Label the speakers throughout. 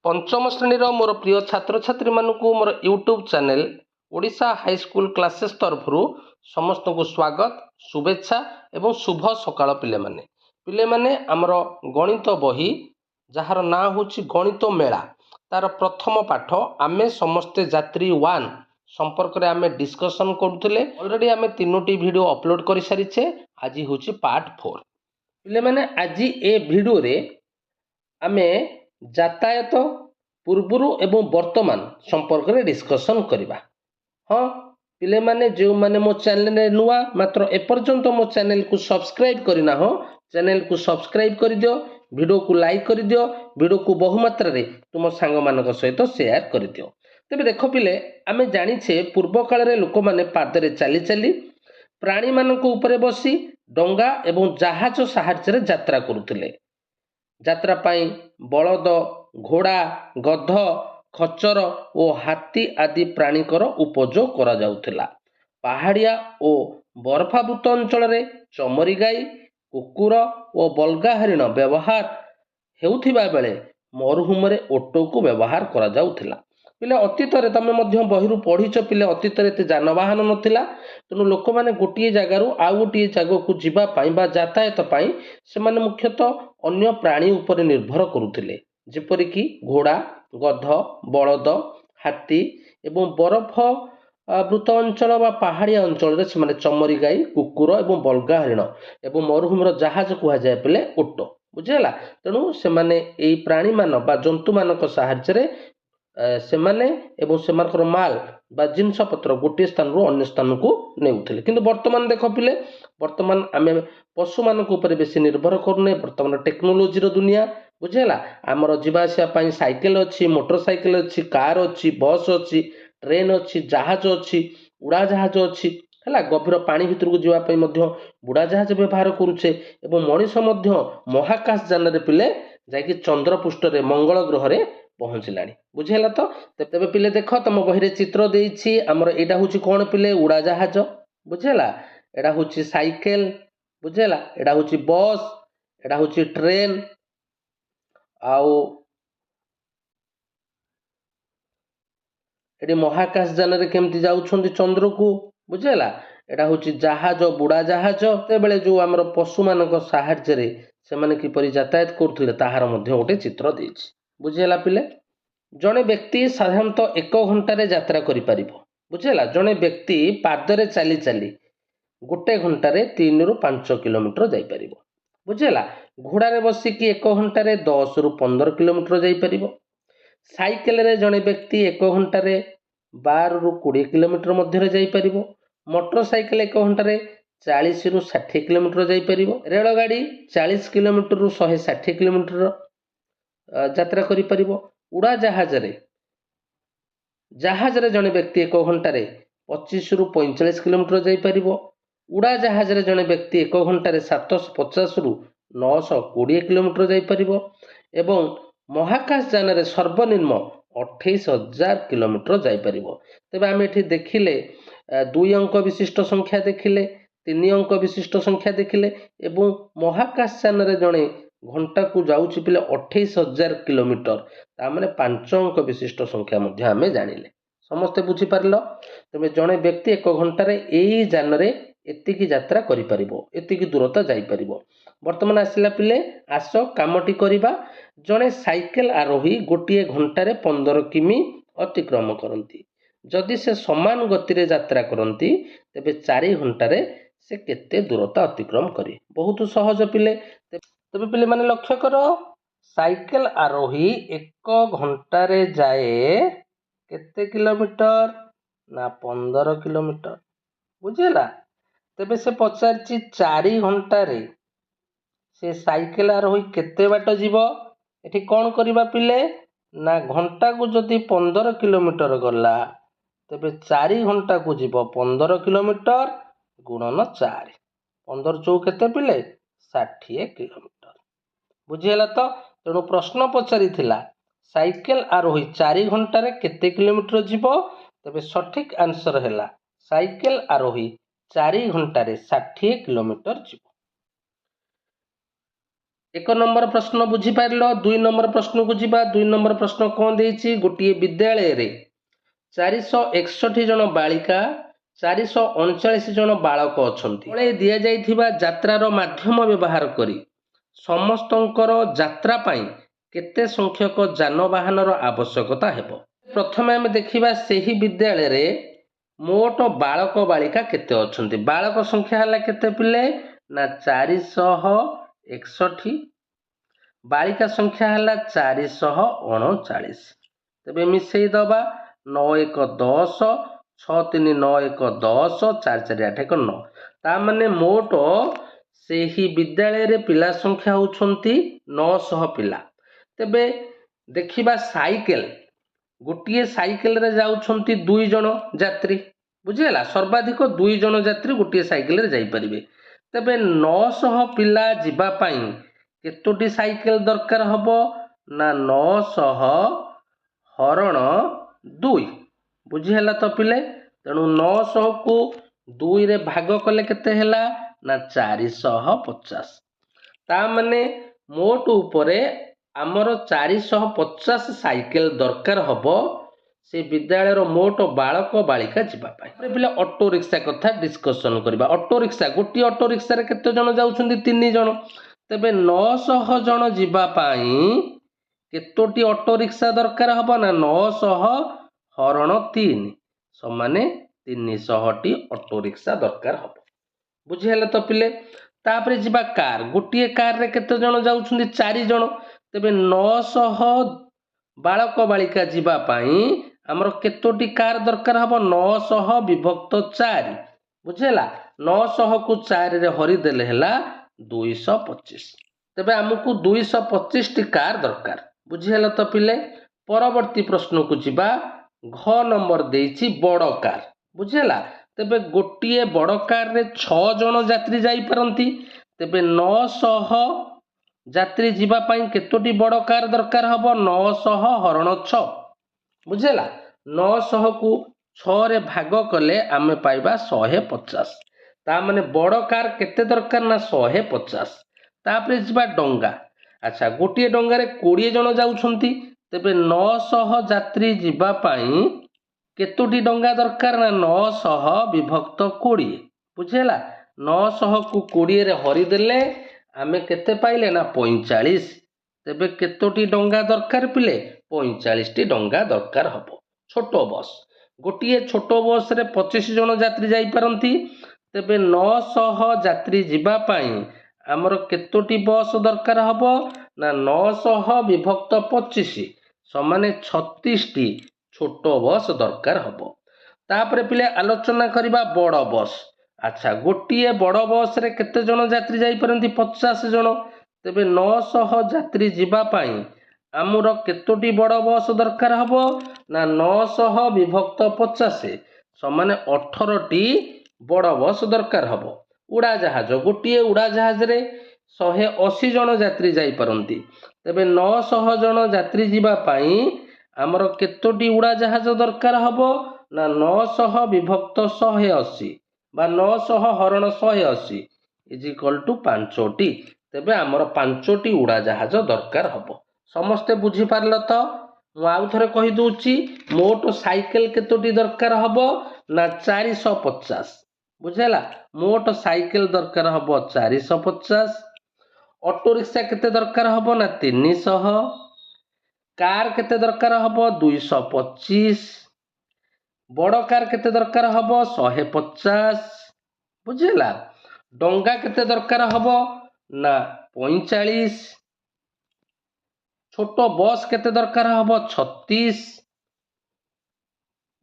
Speaker 1: पंचम श्रेणी मोर प्रिय छात्र छात्री मानक मोर YouTube channel Odisha high school classes तरफ समस्त को स्वागत शुभेच्छा एवं शुभ सकाळ पिले माने आमर गणित बही जार ना हूँ गणित मेला तार प्रथम पाठ आमे समस्ते जात्री 1 संपर्क में आमे डिस्कसन करुले। ऑलरेडी आमे 3टी वीडियो अपलोड कर सारीचे। आज हूँ पार्ट 4 पिले माने आज ए वीडियो रे आमे यातायात पूर्वर एवं वर्तमान संपर्क में डिस्कसन करवा। हाँ पिले माने जो माने मो चैनल नुआ मात्र एपर्यंत मो चैनल को सब्सक्राइब करना हो चैनल को सब्सक्राइब कर दियो, वीडियो को लाइक कर दियो, वीडियो को बहु मात्रा रे तुम सांग मानक सहित शेयर कर दियो। तेबे देखो पिले आमे जानिछे पूर्व काल रे लोक माने पादरे चली चली प्राणी मानक ऊपर बसी डंगा एवं जहाज साहाय्य यात्रा करुथिले। यात्रा पाई बलद घोड़ा गध खच्चर और हाथी आदि प्राणीकर उपयोग करा जाउथिला। पहाड़िया और बर्फावृत अंचल रे चमरी गाई कुकुर और बल्गा हरिण व्यवहार हेउथिबा बेले मरुभूमि रे ओटो को व्यवहार करा जाउथिला। पिले अतीत रे तमे मध्य बहिरु पढ़िछ पिले अतीत रे जानवाहन नथिला। तेणु लोक मैंने गोटे जगार आउ गोटे जगह को जीवाई बा यातायात पाई से माने मुख्यतः अन्य प्राणी उपर निर्भर करुथिले। जेपरिक घोड़ा गध बलद हाथी एवं बरफ वृत अंचल बा पहाड़िया अंचल से चमरी गाई कुकुर एवं बल्गा हरिण एवं मरुभूमि जहाज कह जाए पे ओटो बुझेगा। तेणु से माने एई प्राणी मान बा जंतु मानक साहाय्य सेमाने एवं सेमानकर माल बा जिनस पत्र गोटे स्थान रु अन्य स्थान को नेउथिले। किंतु वर्तमान देख पिले वर्तमान आमे पशु मानक ऊपर बेसी निर्भर करूने। वर्तमान टेक्नोलोजी रो दुनिया बुझेला। आमर जीवासिया पाई साइकेल अच्छी मोटरसाइकेल अच्छी कार अच्छी बस अच्छी ट्रेन अच्छी जहाज अच्छी उड़ा जहाज अच्छी है। गभीर पानी भितर को जीवाई बुड़ा जहाज व्यवहार करुचे एवं मनीष महाकाश जान रे पिले जाकि चंद्र पृष्ठ रे मंगल ग्रह रे पहुँचला बुझेगा। तो तेरे पिले देख तुम बही चित्र देछि आमर एटा हूँ कौन पिले उड़ा जहाज बुझेगा। एटा हूँ साइकेल बुझेगा। एटा हूँ बस एटा हूँ ट्रेन आउ एटी महाकाश जान रे केमती जाउछंती चंद्र को बुझेगा। एटा हूँ जहाज बुड़ा जहाज बेले जो आमर पशु मानक साहाय्य रे से माने किपरि यातायात करथुले ताहार मध्य गोटे चित्र देछि बुझेगा। पिले जड़े व्यक्ति साधारणतः 1 घंटे यात्रा करिपारिबो बुझेगा। जड़े व्यक्ति पादरे चली चली गोटे घंटे 3 ରୁ 5 किलोमीटर जाई परिबो बुझेगा। घोड़ा रे बसिकी 1 घंटे 10 ରୁ 15 किलोमीटर जाई परिबो। साइकेल रे जड़े व्यक्ति 1 घंटे 12 ରୁ 20 किलोमीटर मध्य जाई परिबो। मोटरसाइकेल 1 घंटे 40 ରୁ 60 किलोमीटर जाई परिबो। रेलगाड़ी 40 किलोमीटर ରୁ 160 किलोमीटर यात्रा करि परिबो। उड़ा जहाज रे जड़े व्यक्ति 1 घंटे 25 ରୁ 45 किलोमीटर जाई परिबो। उड़ा जहाज रे जड़े व्यक्ति 1 घंटे 750 ରୁ 920 किलोमीटर जाई परिबो। एवं महाकाश यान रे सर्वनिम्न 28,000 किलोमीटर जाई परिबो। तेबे आमे एठी देखिले 2 अंक विशिष्ट संख्या देखिले 3 अंक विशिष्ट संख्या देखिले एवं महाकाश यान रे जड़े घंटा को जाउछि पिले 28,000 किलोमीटर ता माने 5 अंक विशिष्ट संख्या मध्य आमे जानिले। समस्ते बुझी पारलो। तबे जड़े व्यक्ति 1 घंटे एई यान रे एतिकी यात्रा करि परिबो एतिकी दूरता जाई परिबो। वर्तमान आसिला पिले आस कामटी करिबा। जड़े साइकेल आरोही गोटे घंटे 15 किमी अतिक्रम करती। जदि से समान गति रे यात्रा करती तेबे 4 घंटे से केते दूरता अतिक्रम करी। बहुत सहज पिले। तबे पिले माने लक्ष्य करो साइकेल आरोही 1 घंटे जाए केते किलोमीटर ना 15 किलोमीटर बुझेला। तेबे से पचारची 4 घंटे से साइकेल आरोही केते बाट जीवो। एठी कौन करिबा पिले ना घंटा को जदि 15 किलोमीटर गला तेबे 4 घंटा को जीवो 15 किलोमीटर गुणन 4 15 चौ केते पिले 60 किलोमीटर बुझीला। तो तेणु प्रश्न पचारि थिला साइकेल आरोही 4 घंटे केते किलोमीटर जीवो। तेबे सठिक आंसर हैला साइकेल आरोही 4 घंटे 60 किलोमीटर जीवो। एक नंबर प्रश्न बुझीपार। 2 नंबर प्रश्न को जी। 2 नंबर प्रश्न कौन देती गोटे विद्यालय रे 461 जन बालिका 439 जन बालक अच्छा दि जा यात्रार माध्यम व्यवहार करी समस्तंकर यात्रा पाई केते संख्यक जानवाहन आवश्यकता हेबो। प्रथमे आम देखा से ही विद्यालय रे मोट बालक बालिका केते अछंती। बालक संख्या है केते पिले ना 461, बालिका संख्या है 439। तेबे मिसई दबा 9 1 10 6 3 9 1 10 4 4 8 1 9 ता माने मोट से ही विद्यालय रे पिला संख्या होउछंती 900 पिला। तेबे देखिबा साइकेल गोटे साइकेल रे जाउछंती 2 जन यात्री बुझेला। सर्वाधिक 2 जन यात्री गोटे साइकेल रे जाई परिबे। तेबे 900 पिला जिबा पाई केतोटी साइकेल दरकार हबो ना 900 हरण 2 बुझीला तो पिले। तेणु 900 को 2 रे भाग कले केते हेला ना 450। ता माने मोट उपरे आमर 450 साइकेल दरकार हबो से विद्यालय मोट बालक बालिका जीवाई। पिले ऑटो रिक्शा कथा डिस्कसन करबा। ऑटो रिक्शा गोटी ऑटो रिक्शा रे केते जन जाउछंती 3 जन। तेबे 900 जन जीवा पाई केतोटी ऑटो रिक्शा दरकार हबो ना 900 हरण 3 समाने 300 टी ऑटो रिक्शा दरकार हबो। बुझिहेला तो पिले। तापरे जीवा कार गोटे कार रे केते जन जाउछंती 4 जन। तेबे 900 बालक बालिका जीवा पाई आमर केतोटी कार दरकार हबो 900 विभक्त 4 बुझेला। 900 को 4 रे हरि देले हेला 225। तेबे हमकु 225 टी कार दरकार बुझेला तो पिले। परवर्ती प्रश्न को जीवा। घ नंबर देइछि बड़ कार बुझेला। तेबे गोटे बड़ कार रे 6 जन यात्री जाई परंती। तेबे 900 यात्री जीवा पाई केतोटी बड़ कार दरकार हबो 900 हरण 6 बुझेला। 900 को 6 रे भाग कले आमे पाइबा 150। ता माने बड़ कार केते दरकार ना 150। तापरे जीवा डंगा। अच्छा गोटे डंगा रे 20 जन जाउछंती। तेबे 900 यात्री जीवा पाई केतोटी डंगा दरकार ना 900 विभक्त 20 बुझेला। 900 को 20 रे हरि देले आमे केते पाइले ना 45। तेबे केतोटी डंगा दरकार पिले 45 टी डंगा दरकार हबो। छोटो बस गोटे छोटो बस रे 25 जन यात्री जाई परंती। तेबे 900 यात्री जीवा पाई आमर केतोटी बस दरकार हबो ना 900 विभक्त 25 समाने 36 टी छोटो बस दरकार हबो। तापरे पिले आलोचना करिबा बड़ बस। अच्छा गोटे बड़ बस रे केते जन यात्री जाई परंती 50 जन। तेबे 900 यात्री जीवा पाई आमुर केतोटी बड़ बस दरकार हबो ना 900 विभक्त 50 समाने 18 टी बड़ बस दरकार हबो। उड़ा जहाज गोटे उड़ा जहाज रे 180 जन यात्री जाई परंती। तेबे 900 जन यात्री जीवा पाई आमर केतोटी उड़ा जहाज दरकार हबो ना 900 विभक्त 180 बा 900 हरण 180 इज इक्वल टू 5टी। तेबे आमर 5टी उड़ा जहाज दरकार हबो। समस्ते बुझी पारल तो। मु आउ थरे कहि दोउची मोट साइकेल केतोटी दरकार हबो ना 450 बुझेला। मोट साइकेल दरकार हबो 450। ऑटो रिक्शा केते दरकार हबो ना 300। कार केते दरकार हबो 225। बड़ कार केते दरकार हबो 150 बुझेला। डंगा केते दरकार हबो ना 45। छोटो बस केते दरकार हबो 36।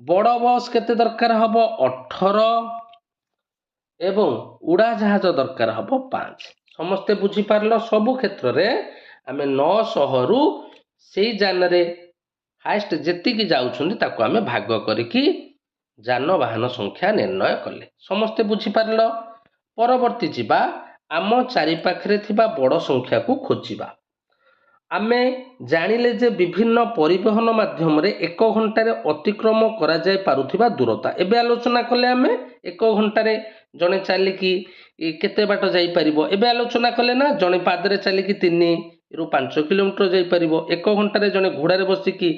Speaker 1: बड़ बस केते दरकार हबो 18 एवं उड़ा जहाज दरकार हबो 5। समस्ते बुझी पारलो। सबु क्षेत्र रे आमे 900 रु सेई जान रे हाइस्ट जेतिकी जाउछुंदी ताको आमे भाग करिकी जानवाहन संख्या निर्णय कले। समस्ते बुझी पारलो। परवर्ती जीवा आम चारि पाखरे थिबा बड़ संख्या को खोजिबा। आमे जानिले जे विभिन्न परिवहन माध्यम रे 1 घंटा रे अतिक्रम करा जाय पारुथिबा दूरता। एबे आलोचना कले आमे 1 घंटा रे ଜଣେ ଚାଲିକି କେତେ ବାଟ ଯାଇପାରିବ ଏବେ ଆଲୋଚନା କଲେ ନା। ଜଣେ ପାଦରେ ଚାଲିକି 3ରୁ 5 କିଲୋମିଟର ଯାଇପାରିବ। 1 ଘଣ୍ଟାରେ ଜଣେ ଘୋଡ଼ାରେ ବସିକି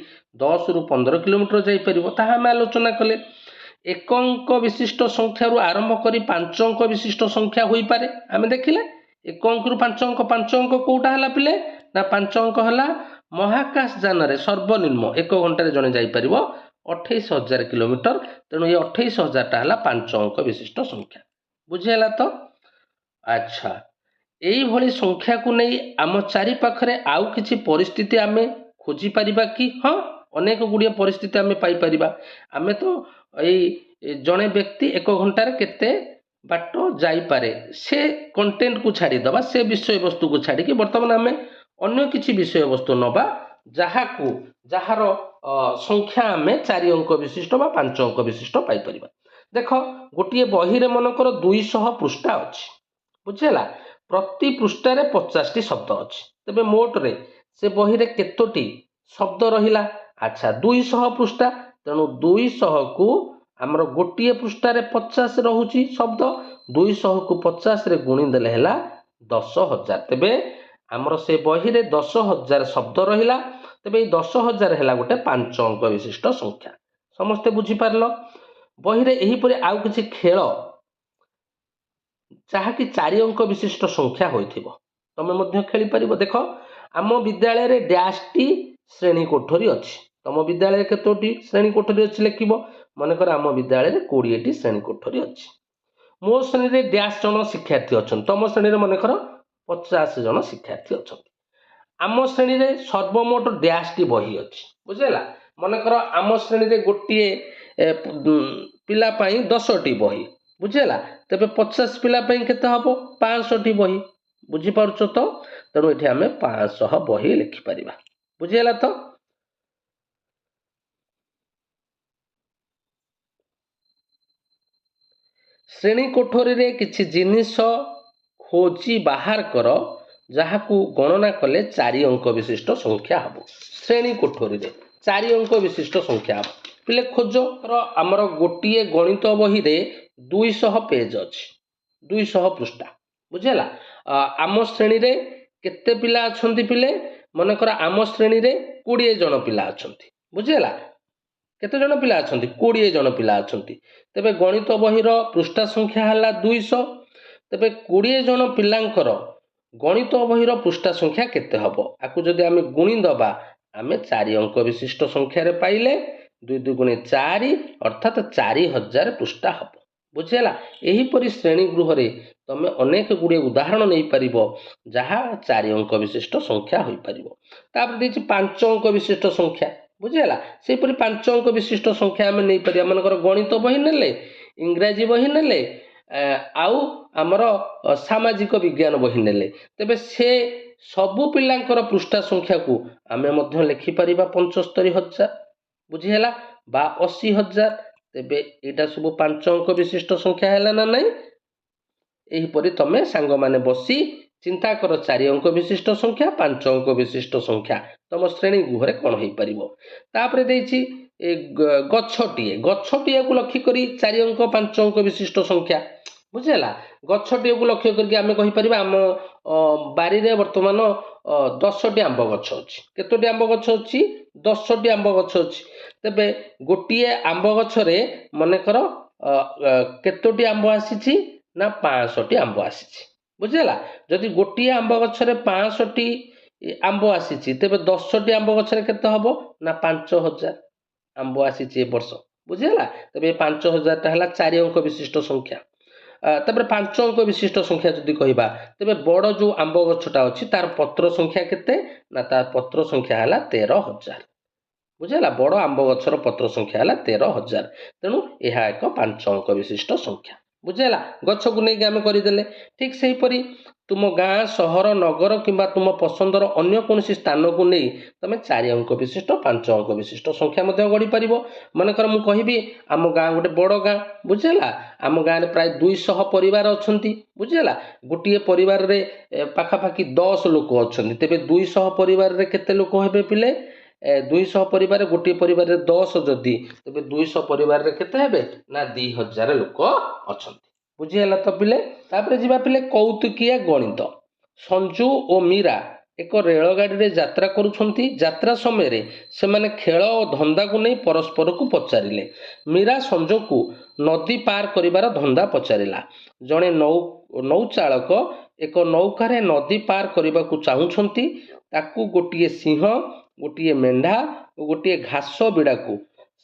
Speaker 1: 10ରୁ 15 କିଲୋମିଟର ଯାଇପାରିବ, ତାହା ଆମେ ଆଲୋଚନା କଲେ। 1 ଅଙ୍କ ବିଶିଷ୍ଟ ସଂଖ୍ୟାରୁ ଆରମ୍ଭ କରି 5 ଅଙ୍କ ବିଶିଷ୍ଟ ସଂଖ୍ୟା ହୋଇପାରେ, ଆମେ ଦେଖିଲେ। 1 ଅଙ୍କରୁ 5 ଅଙ୍କ, 5 ଅଙ୍କ କୋଉଟା ହେଲା ପିଲେ ନା 5 ଅଙ୍କ ହେଲା ମହାକାଶ ଯାନରେ ସର୍ବନିମ୍ନ 1 ଘଣ୍ଟାରେ ଜଣେ ଯାଇପାରିବ 28,000 କିଲୋମିଟର। ତେଣୁ ଏ 28,000ଟା ହେଲା 5 ଅଙ୍କ ବିଶିଷ୍ଟ ସଂଖ୍ୟା। ବୁଝିହେଲା ତ? ଆଚ୍ଛା, এইଭଳି ସଂଖ୍ୟାକୁ ନେଇ ଆମ ଚାରିପାଖରେ ଆଉ କିଛି ପରିସ୍ଥିତି ଆମେ ଖୋଜିପାରିବା କି? ହଁ, ଅନେକ ଗୁଡ଼ିଏ ପରିସ୍ଥିତି ଆମେ ପାଇପାରିବା। ଆମେ ତ ଏଇ ଜଣେ ବ୍ୟକ୍ତି 1 ଘଣ୍ଟାରେ କେତେ ବାଟ ଯାଇପାରେ ସେ କଣ୍ଟେଣ୍ଟକୁ ଛାଡ଼ିଦେବା, ସେ ବିଷୟବସ୍ତୁକୁ ଛାଡ଼ିକି ବର୍ତ୍ତମାନ ଆମେ ଅନ୍ୟ କିଛି ବିଷୟବସ୍ତୁ ନେବା ଯାହାର ସଂଖ୍ୟା ଆମେ 4 ଅଙ୍କ ବିଶିଷ୍ଟ ବା 5 ଅଙ୍କ ବିଶିଷ୍ଟ ପାଇପାରିବା। ଦେଖ, ଗୋଟିଏ ବହିରେ ମନେକର 200 ପୃଷ୍ଠା ଅଛି, ବୁଝିହେଲା। ପ୍ରତି ପୃଷ୍ଠାରେ 50ଟି ଶବ୍ଦ ଅଛି। ତେବେ ମୋଟରେ ସେ ବହିରେ କେତୋଟି ଶବ୍ଦ ରହିଲା? ଆଚ୍ଛା, 200 ପୃଷ୍ଠା, ତେଣୁ 200କୁ ଆମର ଗୋଟିଏ ପୃଷ୍ଠାରେ 50 ରହୁଛି ଶବ୍ଦ, 200କୁ 50ରେ ଗୁଣିଦେଲେ ହେଲା 10,000। ତେବେ ଆମର ସେ ବହିରେ 10,000 ଶବ୍ଦ ରହିଲା। ତେବେ ଏଇ 10,000 ହେଲା ଗୋଟେ 5 ଅଙ୍କ ବିଶିଷ୍ଟ ସଂଖ୍ୟା। ସମସ୍ତେ ବୁଝିପାରିଲ? ବହିରେ ଏହିପରି ଆଉ କିଛି ଖେଳ ଯାହାକି 4 ଅଙ୍କ ବିଶିଷ୍ଟ ସଂଖ୍ୟା ହୋଇଥିବ, ତମେ ମଧ୍ୟ ଖେଳିପାରିବ। ଦେଖ, ଆମ ବିଦ୍ୟାଳୟରେ ଡ୍ୟାସ୍ଟି ଶ୍ରେଣୀ କୋଠରୀ ଅଛି। ତମ ବିଦ୍ୟାଳୟରେ କେତୋଟି ଶ୍ରେଣୀ କୋଠରୀ ଅଛି ଲେଖିବ। ମନେକର ଆମ ବିଦ୍ୟାଳୟରେ 20ଟି ଶ୍ରେଣୀ କୋଠରୀ ଅଛି। ମୋ ଶ୍ରେଣୀରେ ଡ୍ୟାସ୍ ଜଣ ଶିକ୍ଷାର୍ଥୀ ଅଛନ୍ତି, ତମ ଶ୍ରେଣୀରେ ମନେକର 50 ଜଣ ଶିକ୍ଷାର୍ଥୀ ଅଛନ୍ତି। ଆମ ଶ୍ରେଣୀରେ ସର୍ବମୋଟ ଡ୍ୟାସ୍ଟି ବହି ଅଛି, ବୁଝିହେଲା। ମନେକର ଆମ ଶ୍ରେଣୀରେ ଗୋଟିଏ ପିଲା ପାଇଁ 10ଟି ବହି, ବୁଝିହେଲା। ତେବେ 50 ପିଲା ପାଇଁ କେତେ ହେବ? 500ଟି ବହି। ବୁଝିପାରୁଛ ତ? ତେଣୁ ଏଠି ଆମେ 500 ବହି ଲେଖିପାରିବା। ବୁଝିହେଲା ତ? ଶ୍ରେଣୀ କୋଠରୀରେ କିଛି ଜିନିଷ ଖୋଜି ବାହାର କର ଯାହାକୁ ଗଣନା କଲେ 4 ଅଙ୍କ ବିଶିଷ୍ଟ ସଂଖ୍ୟା ହେବ। ଶ୍ରେଣୀ କୋଠରୀରେ 4 ଅଙ୍କ ବିଶିଷ୍ଟ ସଂଖ୍ୟା ହେବ। ପିଲେ ଖୋଜ। ଆମର ଗୋଟିଏ ଗଣିତ ବହିରେ 200 ପେଜ ଅଛି, 200 ପୃଷ୍ଠା, ବୁଝିହେଲା। ଆମ ଶ୍ରେଣୀରେ କେତେ ପିଲା ଅଛନ୍ତି ପିଲେ? ମନେକର ଆମ ଶ୍ରେଣୀରେ 20 ଜଣ ପିଲା ଅଛନ୍ତି, ବୁଝିହେଲା। କେତେ ଜଣ ପିଲା ଅଛନ୍ତି? 20 ଜଣ ପିଲା ଅଛନ୍ତି। ତେବେ ଗଣିତ ବହିର ପୃଷ୍ଠା ସଂଖ୍ୟା ହେଲା 200। ତେବେ 20 ଜଣ ପିଲାଙ୍କର ଗଣିତ ବହିର ପୃଷ୍ଠା ସଂଖ୍ୟା କେତେ ହେବ? ଆକୁ ଯଦି ଆମେ ଗୁଣି ଦେବା, ଆମେ 4 ଅଙ୍କ ବିଶିଷ୍ଟ ସଂଖ୍ୟାରେ ପାଇଲେ 2 2 4 ଅର୍ଥାତ୍ 4000 ପୃଷ୍ଠା ହେବ। ବୁଝିହେଲା। ଏହିପରି ଶ୍ରେଣୀ ଗୃହରେ ତମେ ଅନେକ ଗୁଡ଼ିଏ ଉଦାହରଣ ନେଇପାରିବ ଯାହା 4 ଅଙ୍କ ବିଶିଷ୍ଟ ସଂଖ୍ୟା ହୋଇପାରିବ। ତାପରେ ଦେଇଛି 5 ଅଙ୍କ ବିଶିଷ୍ଟ ସଂଖ୍ୟା, ବୁଝିହେଲା। ସେହିପରି 5 ଅଙ୍କ ବିଶିଷ୍ଟ ସଂଖ୍ୟା ଆମେ ନେଇପାରିବା। ମନେକର ଗଣିତ ବହି ନେଲେ, ଇଂରାଜୀ ବହି ନେଲେ, ଆଉ ଆମର ସାମାଜିକ ବିଜ୍ଞାନ ବହି ନେଲେ, ତେବେ ସେ ସବୁ ପିଲାଙ୍କର ପୃଷ୍ଠା ସଂଖ୍ୟାକୁ ଆମେ ମଧ୍ୟ ଲେଖିପାରିବା 75,000, ବୁଝିହେଲା, ବା 80,000। ତେବେ ଏଇଟା ସବୁ 5 ଅଙ୍କ ବିଶିଷ୍ଟ ସଂଖ୍ୟା ହେଲା ନା ନାହିଁ? ଏହିପରି ତମେ ସାଙ୍ଗମାନେ ବସି ଚିନ୍ତା କର, 4 ଅଙ୍କ ବିଶିଷ୍ଟ ସଂଖ୍ୟା, 5 ଅଙ୍କ ବିଶିଷ୍ଟ ସଂଖ୍ୟା ତମ ଶ୍ରେଣୀ ଗୃହରେ କ'ଣ ହେଇପାରିବ। ତାପରେ ଦେଇଛି ଗଛଟିଏକୁ ଲକ୍ଷ୍ୟ କରି 4 ଅଙ୍କ 5 ଅଙ୍କ ବିଶିଷ୍ଟ ସଂଖ୍ୟା, ବୁଝିହେଲା। ଗଛଟିଏକୁ ଲକ୍ଷ୍ୟ କରିକି ଆମେ କହିପାରିବା ଆମ ବାରିରେ ବର୍ତ୍ତମାନ 10ଟି ଆମ୍ବ ଗଛ ଅଛି। କେତୋଟି ଆମ୍ବ ଗଛ ଅଛି? 10ଟି ଆମ୍ବ ଗଛ ଅଛି। ତେବେ ଗୋଟିଏ ଆମ୍ବ ଗଛରେ ମନେକର କେତୋଟି ଆମ୍ବ ଆସିଛି? ନା 500ଟି ଆମ୍ବ ଆସିଛି, ବୁଝିହେଲା। ଯଦି ଗୋଟିଏ ଆମ୍ବ ଗଛରେ 500ଟି ଆମ୍ବ ଆସିଛି, ତେବେ 10ଟି ଆମ୍ବ ଗଛରେ କେତେ ହେବ? ନା 5,000 ଆମ୍ବ ଆସିଛି ଏ ବର୍ଷ, ବୁଝିହେଲା। ତେବେ 5,000ଟା ହେଲା 4 ଅଙ୍କ ବିଶିଷ୍ଟ ସଂଖ୍ୟା। ତାପରେ 5 ଅଙ୍କ ବିଶିଷ୍ଟ ସଂଖ୍ୟା ଯଦି କହିବା, ତେବେ ବଡ଼ ଯେଉଁ ଆମ୍ବ ଗଛଟା ଅଛି ତାର ପତ୍ର ସଂଖ୍ୟା କେତେ? ନା ତାର ପତ୍ର ସଂଖ୍ୟା ହେଲା 13,000, ବୁଝିହେଲା। ବଡ଼ ଆମ୍ବ ଗଛର ପତ୍ର ସଂଖ୍ୟା ହେଲା 13,000। ତେଣୁ ଏହା ଏକ 5 ଅଙ୍କ ବିଶିଷ୍ଟ ସଂଖ୍ୟା, ବୁଝିହେଲା। ଗଛକୁ ନେଇକି ଆମେ କରିଦେଲେ। ଠିକ୍ ସେହିପରି ତୁମ ଗାଁ, ସହର, ନଗର କିମ୍ବା ତୁମ ପସନ୍ଦର ଅନ୍ୟ କୌଣସି ସ୍ଥାନକୁ ନେଇ ତମେ 4 ଅଙ୍କ ବିଶିଷ୍ଟ, 5 ଅଙ୍କ ବିଶିଷ୍ଟ ସଂଖ୍ୟା ମଧ୍ୟ ଗଢ଼ିପାରିବ। ମନେକର ମୁଁ କହିବି ଆମ ଗାଁ ଗୋଟେ ବଡ଼ ଗାଁ, ବୁଝିହେଲା। ଆମ ଗାଁରେ ପ୍ରାୟ 200 ପରିବାର ଅଛନ୍ତି, ବୁଝିହେଲା। ଗୋଟିଏ ପରିବାରରେ ପାଖାପାଖି 10 ଲୋକ ଅଛନ୍ତି। ତେବେ 200 ପରିବାରରେ କେତେ ଲୋକ ହେବେ ପିଲେ? 200 ପରିବାର, ଗୋଟିଏ ପରିବାରରେ 10 ଯଦି, ତେବେ 200 ପରିବାରରେ କେତେ ହେବେ? ନା 2,000 ଲୋକ ଅଛନ୍ତି, बुझीगला तो पिले। तापर जीवा पिले कौतुकिया गणित। संजू और मीरा एक रेलगाड़ी रे यात्रा करुछंती। यात्रा समय रे सेमाने खेल और धंदा को नहीं परस्पर को पचारिले। मीरा संजू को नदी पार करिवार धंदा पचारिला। जड़े नौ चालक एक नौकार नदी पार करने को चाहूँगी। ताकू गोटे सिंह, गोटे मेढ़ा और गोटे घास बिड़ा को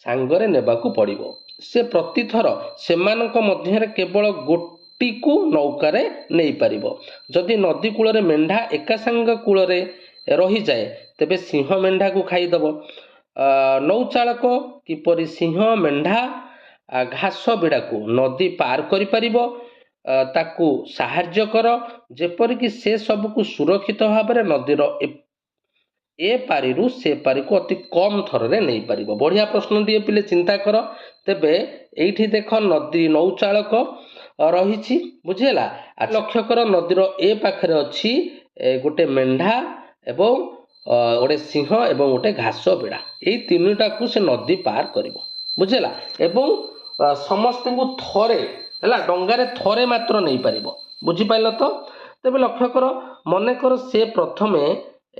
Speaker 1: सांगरे नेबाकू पड़िबो। से प्रतिथर सेमानक मध्यरे केवल गोटी को नौकारे नहीं पारिबो। जदि नदी कूल रे मेढ़ा एका सांग कूल रे रही जाए तेबे सिंह मेढ़ा को खाईदब। नौचालक किपरि सिंह मेढ़ा घास बिड़ा को नदी पार करि परिबो ताकू साहाଯ୍य कर, जेपरिक से सबको सुरक्षित भाव में नदीर ए पारी रु से पारी को अति कम थर रे नहीं पारिबो। बढ़िया प्रश्न दिए पिले, चिंता कर। तेबे एठी देख नदी नौचालक रही बुझेला। लक्ष्य कर नदीर ए पाखरे अच्छी गोटे मेढ़ा एवं गोटे सिंह एवं गोटे घास बिड़ा, यही तीनटा को से नदी पार करिबो बुझेला। एवं समस्त को थरे है डंगारे थरे मात्र नहीं पारिबो। बुझिपाइल तो। तेबे लक्ष्य कर मन कर से प्रथमे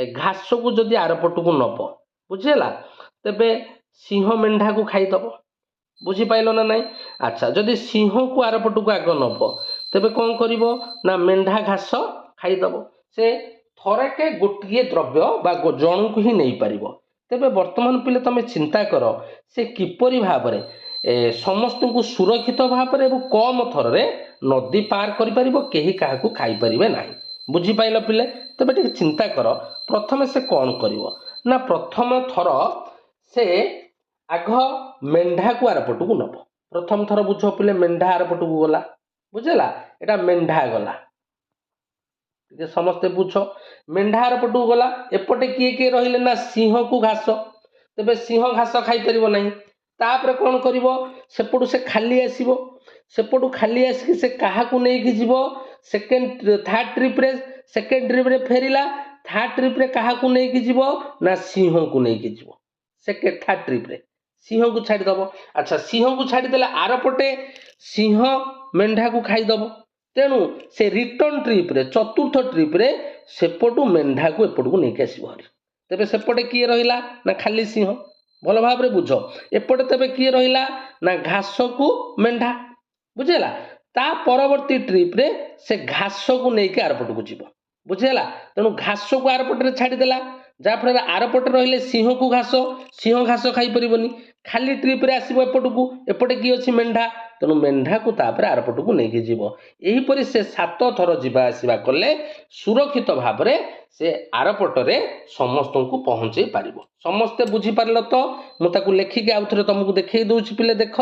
Speaker 1: घास को जदि आरपट को नब बुझेला तेबे सिंह मेढ़ा को खाईदब। बुझिपाइल ना नहीं। अच्छा जदि सिंह को आरपट को आग नब तेबे कौन करिबो ना मेढ़ा घास खाईदब। से थरके गोटे द्रव्य बा जन को ही नहीं पारिबो। तेबे वर्तमान पिले तमे चिंता कर से किपरि भाव में समस्त को सुरक्षित भाव में कम थर रे नदी पार करि परिबो, केही काहाकू खाई परिबे नाही। बुझिपाइल पिले। तेबे टिके चिंता कर प्रथमे से कौन करिवो ना प्रथम थर से आग मेढ़ा को आरपट को नब। प्रथम थर बुझ पिले मेढ़ा आरपट को गला बुझेला, एटा मेढ़ा गला समस्ते बुझ। मेढ़ा आरपट को गला एपटे किए किए रहिले ना सिंह को घास, तेबे सिंह घास खाई परिबो नाही। तापर कौन करिवो सेपटू से खाली आसीबो, सेपटू खाली आसिक से काहाकू नेकी जीवो सेकेंड थर्ड ट्रिप रे, सेकेंड ट्रिप रे फेरिला, थर्ड ट्रिप रे काहाकू नेकी जीवो ना सिंह को नेकी जीवो। सेकेंड थर्ड ट्रिप रे सिंह को छाड़ी दबो। अच्छा सिंह को छाड़ी देला आरपटे सिंह मेढ़ा को खाईदब। तेणु से रिटर्न ट्रिप रे चतुर्थ ट्रिप रे सेपटू मेढ़ा को एपट को नहीं आसब हरी। तेबे सेपटे किए रहिला ना खाली सिंह, भल भाव में बुझ। एपटे तेबे किए रहिला ना घास को मेढ़ा बुझेला। ता परवर्ती ट्रिप रे से घास को लेकिन आरपट को जीव बुझेला। तेणु घास को आरपट रे छाड़ीदेला जहाँफल आरपट रहिले सिंह को घास, सिंह घास खाई परिबनी। खाली ट्रिप रे आसीबो एपट को, एपटे की अछि मेढ़ा, तेणु मेढ़ा को तापर आरपट को लेकिन जीव। एहीपरि से 7 थर जीवा आसीबा कले सुरक्षित भाव में से आरपट रे समस्त को पहुँचे पारिबो। समस्ते बुझी पारल तो। मुझे लेखिक आउ थे तुमको देखई दूची पिले देख।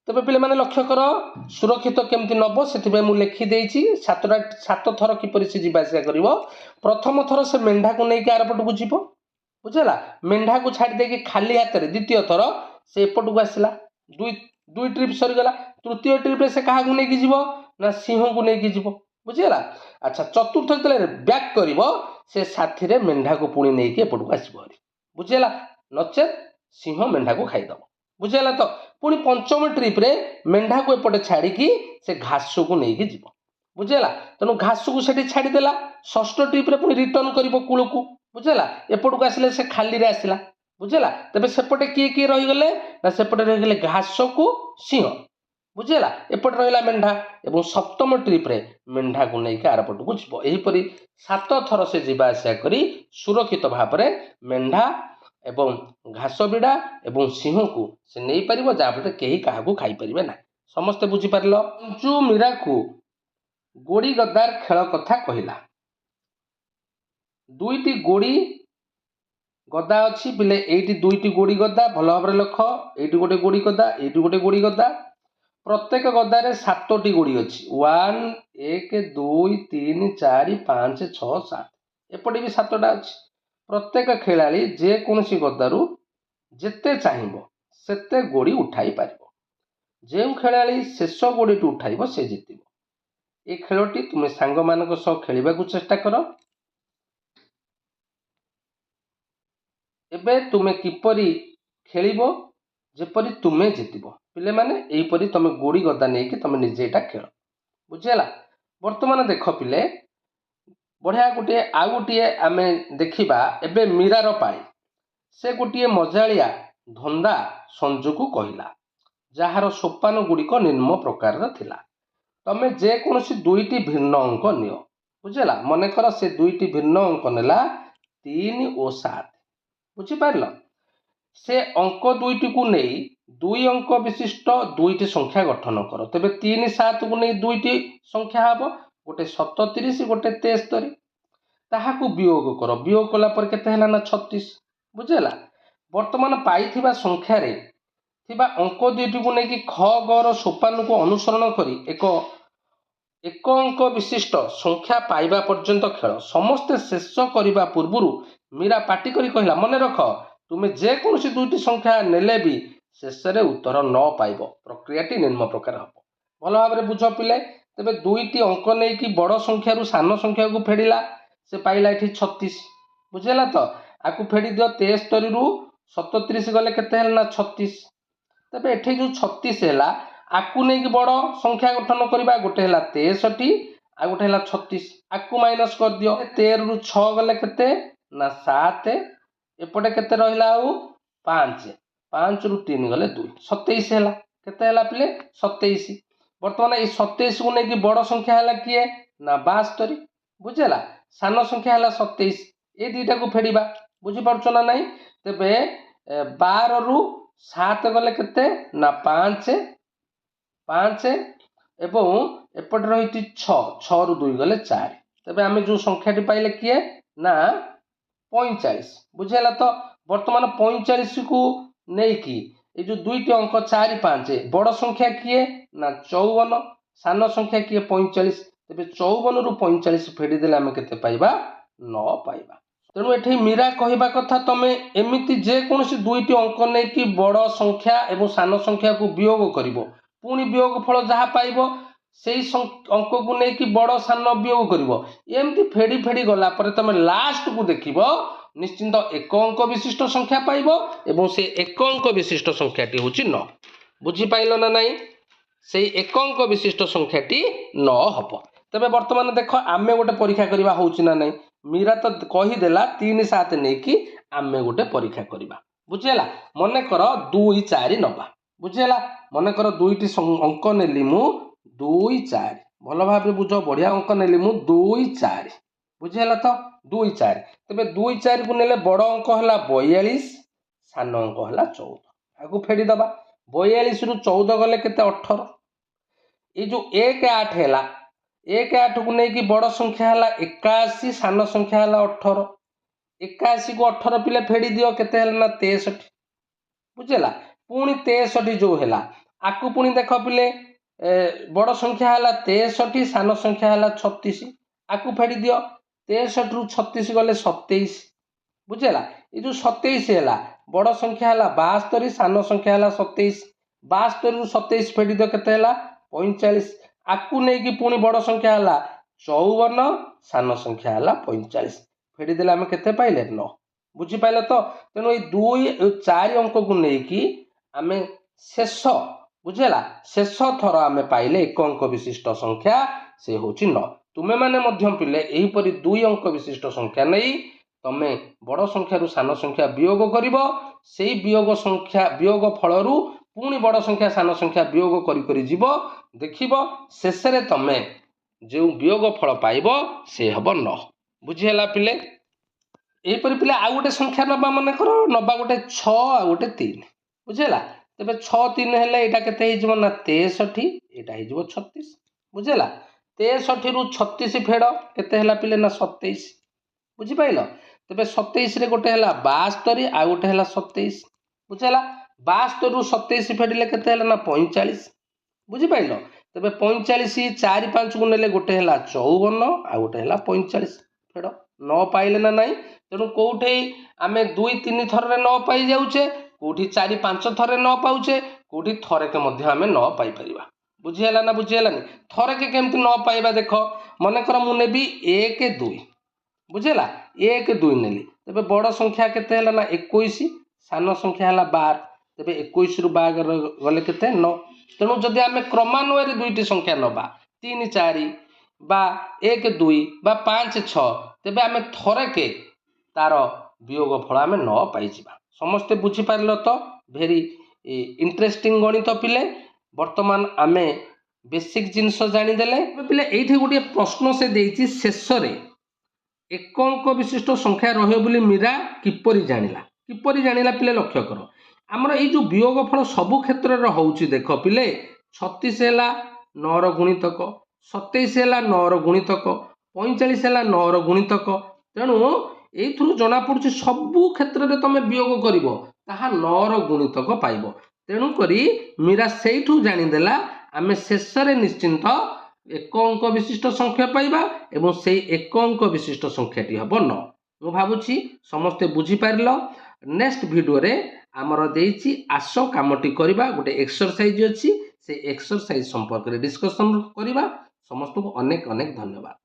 Speaker 1: तेबे पिले माने लक्ष्य कर सुरक्षित केमती नब से मुझे लिखी देछि 7 थर किपरि से जीवा आसिया करिवो। प्रथम थर से मेढ़ा को लेकिन आरपट को जीव बुझेला। मेढ़ा को छाड़ी देके खाली हाथ में द्वितीय थर से एपट को आसला। दुई ट्रिप सरीगला। तृतीय ट्रिप रे से क्या नहीं जीव ना सिंह को लेकिन जीव बुझेला। अच्छा चतुर्थ जो बैक कर से साथी रे मेढ़ा को पुणी नहीं एपट को आसब बुझेला, नचेत सिंह मेढ़ा को खाईदब बुझेला तो। पुणी पंचम ट्रिप रे मेढ़ा को एपटे छाड़ी से घास को लेकिन जीव बुझेला। तेणु घास को सेठी छाड़ीदेला। षष्ठ ट्रिप रे पुणी रिटर्न कर कूल को बुझेला। एपट को आसिले से खाली रे आसिला बुझेला। तेबे सेपटे किए किए रहीगले ना सेपटे रहीगले घास को सिंह बुझेला, एपटे रहिला मेढ़ा। एवं सप्तम ट्रिप रे मेढ़ा को लेकिन आरपट को जीव। एहीपरि 7 थर से जीवा आसिया करी सुरक्षित भाव में मेढ़ा एवं घास बिड़ा एवं सिंह को से नहीं पारिबो, जहाँफल केही काहाकू खाई परिबे ना। समस्ते बुझी पारल। संजू मीरा को गोड़ी गद्दार खेल कथा कहला। दुईटी गोड़ी गदा अच्छी पिले, एटी दुईटी गोड़ी गदा भल भाव में लख। एटी गोटे गोड़ी गदा, एटी गोटे गोड़ी गदा। प्रत्येक गदारे 7टी गोड़ी अच्छी 1 1 2 3 4 5 6 7। एपटे भी 7टा अच्छी। प्रत्येक खेलाड़ी जेकोसी गदारू जेते चाहिए सेते गोड़ी उठाई पारिबो। जो खेलाड़ी शेष गोड़ी उठाइब से जितिब। ए खेलटी तुम सांग मानक सह खेलिबा को चेष्टा कर। एबे तुमे किपरि खेलिबो ଯେପରି ତୁମେ ଜିତିବ। ପିଲେମାନେ ଏଇପରି ତମେ ଗୋଡ଼ି ଗଦା ନେଇକି ତମେ ନିଜେ ଏଇଟା ଖେଳ। ବୁଝିହେଲା? ବର୍ତ୍ତମାନ ଦେଖ ପିଲେ, ବଢ଼ିଆ ଆଉ ଗୋଟିଏ ଆମେ ଦେଖିବା ଏବେ ମୀରାର ପାଳି। ସେ ଗୋଟିଏ ମଜାଳିଆ ଧନ୍ଦା ସଞ୍ଜୁକୁ କହିଲା, ଯାହାର ସୋପାନ ଗୁଡ଼ିକ ନିମ୍ନ ପ୍ରକାରର ଥିଲା। ତମେ ଯେକୌଣସି ଦୁଇଟି ଭିନ୍ନ ଅଙ୍କ ନିଅ। ବୁଝିଲା? ମନେକର ସେ ଦୁଇଟି ଭିନ୍ନ ଅଙ୍କ ନେଲା 3 ଓ 7। ବୁଝିପାରିଲ? ସେ ଅଙ୍କ ଦୁଇଟିକୁ ନେଇ 2 ଅଙ୍କ ବିଶିଷ୍ଟ ଦୁଇଟି ସଂଖ୍ୟା ଗଠନ କର। ତେବେ 3 7କୁ ନେଇ ଦୁଇଟି ସଂଖ୍ୟା ହେବ, ଗୋଟେ 37 ଗୋଟେ 73। ତାହାକୁ ବିୟୋଗ କର। ବିୟୋଗ କଲା ପରେ କେତେ ହେଲା ନା 36। ବୁଝିଲା? ବର୍ତ୍ତମାନ ପାଇଥିବା ସଂଖ୍ୟାରେ ଥିବା ଅଙ୍କ ଦୁଇଟିକୁ ନେଇକି ଖ ଗର ସୋପାନକୁ ଅନୁସରଣ କରି ଏକ ଅଙ୍କ ବିଶିଷ୍ଟ ସଂଖ୍ୟା ପାଇବା ପର୍ଯ୍ୟନ୍ତ ଖେଳ। ସମସ୍ତେ ଶେଷ କରିବା ପୂର୍ବରୁ ମୀରା ପାଟି କରି କହିଲା, ମନେ ରଖ, ତୁମେ ଯେକୌଣସି ଦୁଇଟି ସଂଖ୍ୟା ନେଲେ ବି ଶେଷରେ ଉତ୍ତର ନ ପାଇବ। ପ୍ରକ୍ରିୟାଟି ନିମ୍ନ ପ୍ରକାର ହେବ। ଭଲ ଭାବରେ ବୁଝ ପିଲେ। ତେବେ ଦୁଇଟି ଅଙ୍କ ନେଇକି ବଡ଼ ସଂଖ୍ୟାରୁ ସାନ ସଂଖ୍ୟାକୁ ଫେରିଲା। ସେ ପାଇଲା ଏଠି 36। ବୁଝିଲା ତ? ଆକୁ ଫେରି ଦିଅ। 73ରୁ 37 ଗଲେ କେତେ ହେଲା ନା 36। ତେବେ ଏଠି ଯେଉଁ 36 ହେଲା, ଆକୁ ନେଇକି ବଡ଼ ସଂଖ୍ୟା ଗଠନ କରିବା। ଗୋଟେ ହେଲା 63 ଆଉ ଗୋଟେ ହେଲା 36। ଆକୁ ମାଇନସ୍ କରିଦିଅ। 13ରୁ 6 ଗଲେ କେତେ ନା 7। ଏପଟେ କେତେ ରହିଲା ଆଉ 5। 5ରୁ 3 ଗଲେ 2। 27 ହେଲା। କେତେ ହେଲା ପିଲେ? 27। ବର୍ତ୍ତମାନ ଏଇ 27କୁ ନେଇକି ବଡ଼ ସଂଖ୍ୟା ହେଲା କିଏ ନା 72। ବୁଝିଲା? ସାନ ସଂଖ୍ୟା ହେଲା 27। ଏ ଦୁଇଟାକୁ ଫେରିବା। ବୁଝିପାରୁଛ ନା ନାହିଁ? ତେବେ 12ରୁ 7 ଗଲେ କେତେ ନା 5 ଏବଂ ଏପଟେ ରହିଛି 6। 6ରୁ 2 ଗଲେ 4। ତେବେ ଆମେ ଯେଉଁ ସଂଖ୍ୟାଟି ପାଇଲେ କିଏ ନା 45। ବୁଝିହେଲା ତ? ବର୍ତ୍ତମାନ 45କୁ ନେଇକି এই ଯେଉଁ ଦୁଇଟି ଅଙ୍କ 4 5, ବଡ଼ ସଂଖ୍ୟା କିଏ ନା 54, ସାନ ସଂଖ୍ୟା କିଏ 45। ତେବେ 54ରୁ 45 ଫେରିଦେଲେ ଆମେ କେତେ ପାଇବା? 9 ପାଇବା। ତେଣୁ ଏଠି ମୀରା କହିବା କଥା, ତମେ ଏମିତି ଯେକୌଣସି ଦୁଇଟି ଅଙ୍କ ନେଇକି ବଡ଼ ସଂଖ୍ୟା ଏବଂ ସାନ ସଂଖ୍ୟାକୁ ବିୟୋଗ କରିବ। ପୁଣି ବିୟୋଗ ଫଳ ଯାହା ପାଇବ ସେଇ ଅଙ୍କକୁ ନେଇକି ବଡ଼ ସାନ ବିୟୋଗ କରିବ। ଏମିତି ଫେଡ଼ି ଫେଡ଼ି ଗଲା ପରେ ତମେ ଲାଷ୍ଟକୁ ଦେଖିବ ନିଶ୍ଚିନ୍ତ ଏକ ଅଙ୍କ ବିଶିଷ୍ଟ ସଂଖ୍ୟା ପାଇବ ଏବଂ ସେ ଏକ ଅଙ୍କ ବିଶିଷ୍ଟ ସଂଖ୍ୟାଟି ହେଉଛି 9। ବୁଝିପାରିଲ ନା ନାହିଁ? ସେଇ ଏକ ଅଙ୍କ ବିଶିଷ୍ଟ ସଂଖ୍ୟାଟି 9 ହେବ। ତେବେ ବର୍ତ୍ତମାନ ଦେଖ, ଆମେ ଗୋଟେ ପରୀକ୍ଷା କରିବା ହେଉଛି ନା ନାହିଁ? ମୀରା ତ କହିଦେଲା 3 7 ନେଇକି ଆମେ ଗୋଟେ ପରୀକ୍ଷା କରିବା। ବୁଝିହେଲା? ମନେକର 2 4 ନେବା। ବୁଝିହେଲା? ମନେକର ଦୁଇଟି ଅଙ୍କ ନେଲି ମୁଁ 2 4। ଭଲ ଭାବରେ ବୁଝ, ବଢ଼ିଆ ଅଙ୍କ ନେଲି ମୁଁ 2 4। ବୁଝିହେଲା ତ? 2 4। ତେବେ 2 4କୁ ନେଲେ ବଡ଼ ଅଙ୍କ ହେଲା 42, ସାନ ଅଙ୍କ ହେଲା 14। ଆକୁ ଫେରିଦେବା। 42ରୁ 14 ଗଲେ କେତେ? 18। ଏଇ ଯେଉଁ 1 8 ହେଲା, 1 8କୁ ନେଇକି ବଡ଼ ସଂଖ୍ୟା ହେଲା 81, ସାନ ସଂଖ୍ୟା ହେଲା 18। 81କୁ 18 ପିଲେ ଫେରି ଦିଅ। କେତେ ହେଲା ନା 63। ବୁଝିଲା? ପୁଣି 63 ଯେଉଁ ହେଲା, ଆକୁ ପୁଣି ଦେଖ ପିଲେ, ବଡ଼ ସଂଖ୍ୟା ହେଲା 63, ସାନ ସଂଖ୍ୟା ହେଲା 36। ଆକୁ ଫେରି ଦିଅ। 63ରୁ 36 ଗଲେ 27। ବୁଝିଲା? ଏ ଯେଉଁ 27 ହେଲା, ବଡ଼ ସଂଖ୍ୟା ହେଲା 72, ସାନ ସଂଖ୍ୟା ହେଲା 27। 72ରୁ 27 ଫେରି ଦିଅ। କେତେ ହେଲା? 45। ଆକୁ ନେଇକି ପୁଣି ବଡ଼ ସଂଖ୍ୟା ହେଲା 54, ସାନ ସଂଖ୍ୟା ହେଲା 45। ଫେରିଦେଲେ ଆମେ କେତେ ପାଇଲେ? 9। ବୁଝିପାରିଲ ତ? ତେଣୁ ଏଇ 2 4 ଅଙ୍କକୁ ନେଇକି ଆମେ ଶେଷ, ବୁଝିଲା, ଶେଷ ଥର ଆମେ ପାଇଲେ ଏକ ଅଙ୍କ ବିଶିଷ୍ଟ ସଂଖ୍ୟା, ସେ ହେଉଛି 9। ତୁମେମାନେ ମଧ୍ୟ ପିଲେ ଏହିପରି 2 ଅଙ୍କ ବିଶିଷ୍ଟ ସଂଖ୍ୟା ନେଇ ତମେ ବଡ଼ ସଂଖ୍ୟାରୁ ସାନ ସଂଖ୍ୟା ବିୟୋଗ କରିବ। ସେଇ ବିୟୋଗ ଫଳରୁ ପୁଣି ବଡ଼ ସଂଖ୍ୟା ସାନ ସଂଖ୍ୟା ବିୟୋଗ କରି କରି ଯିବ। ଦେଖିବ ଶେଷରେ ତମେ ଯେଉଁ ବିୟୋଗ ଫଳ ପାଇବ ସେ ହେବ 9। ବୁଝିହେଲା ପିଲେ? ଏହିପରି ପିଲେ ଆଉ ଗୋଟେ ସଂଖ୍ୟା ନେବା। ମନେକର ନେବା ଗୋଟେ 6 ଆଉ ଗୋଟେ 3। ବୁଝିହେଲା? ତେବେ 6 3 ହେଲେ ଏଇଟା କେତେ ହେଇଯିବ ନା 63, ଏଇଟା ହେଇଯିବ 36। ବୁଝିହେଲା? 63ରୁ 36 ଫେଡ଼। କେତେ ହେଲା ପିଲେ? ନା 27। ବୁଝିପାରିଲ? ତେବେ 27ରେ ଗୋଟେ ହେଲା 72 ଆଉ ଗୋଟେ ହେଲା 27। ବୁଝିହେଲା? 72ରୁ 27 ଫେଡ଼ିଲେ କେତେ ହେଲା ନା 45। ବୁଝିପାରିଲ? ତେବେ 45 4 5କୁ ନେଲେ ଗୋଟେ ହେଲା 54 ଆଉ ଗୋଟେ ହେଲା 45। ଫେଡ଼। 9 ପାଇଲେ ନା ନାହିଁ? ତେଣୁ କେଉଁଠି ଆମେ 2 3 ଥରରେ 9 ପାଇଯାଉଛେ, କେଉଁଠି 4 5 ଥରରେ 9 ପାଉଛେ, କେଉଁଠି ଥରକେ ମଧ୍ୟ ଆମେ 9 ପାଇପାରିବା। ବୁଝିହେଲା ନା ବୁଝିହେଲାନି? ଥରକେ କେମିତି 9 ପାଇବା ଦେଖ। ମନେକର ମୁଁ ନେବି 1 2। ବୁଝିହେଲା? 1 2 ନେଲି। ତେବେ ବଡ଼ ସଂଖ୍ୟା କେତେ ହେଲା ନା 21, ସାନ ସଂଖ୍ୟା ହେଲା 12। तेबे 21 रु बागर गले केते 9। तेणु जदि आमे क्रमान्वये दुईटी संख्या नबा 3 4 बा 1 2 बा 5 6 तेबे आमे थरके तार वियोग फल आमे 9 पाइजिबा। समस्ते बुझी पारलो तो भेरी इंटरेस्टिंग गणित पिले। वर्तमान आमे बेसिक जिनस जानी देले पिले। एठी गोटे प्रश्न से देइछि शेष रे एक अंक विशिष्ट संख्या रहे बोली मीरा किपरि जानिला पिले लक्ष्य कर। आमर ये जो वियोग फल सबु क्षेत्र रे होउछि देख पिले 36 हैला 9 रो गुणितक, 27 हैला 9 रो गुणितक, 45 हैला 9 रो गुणितक। तेणु एइथुरु जना पड़ुछि सबु क्षेत्र रे तमे वियोग करिवो ताहा 9 रो गुणितक पाइबो। तेणु करी मीरा सेइठु जानि देला आमे शेष रे निश्चिंत एक अंक विशिष्ट संख्या पाइबा एवं से एक अंक विशिष्ट संख्याटी हम 9। मु भावुछि समस्ते बुझी पारिलो। नेक्स्ट वीडियो रे आमर देइछि आस कामटी करिबा गोटे एक्सरसाइज अछि से एक्सरसाइज संपर्क रे डिस्कशन करिबा। समस्त को अनेक अनेक धन्यवाद।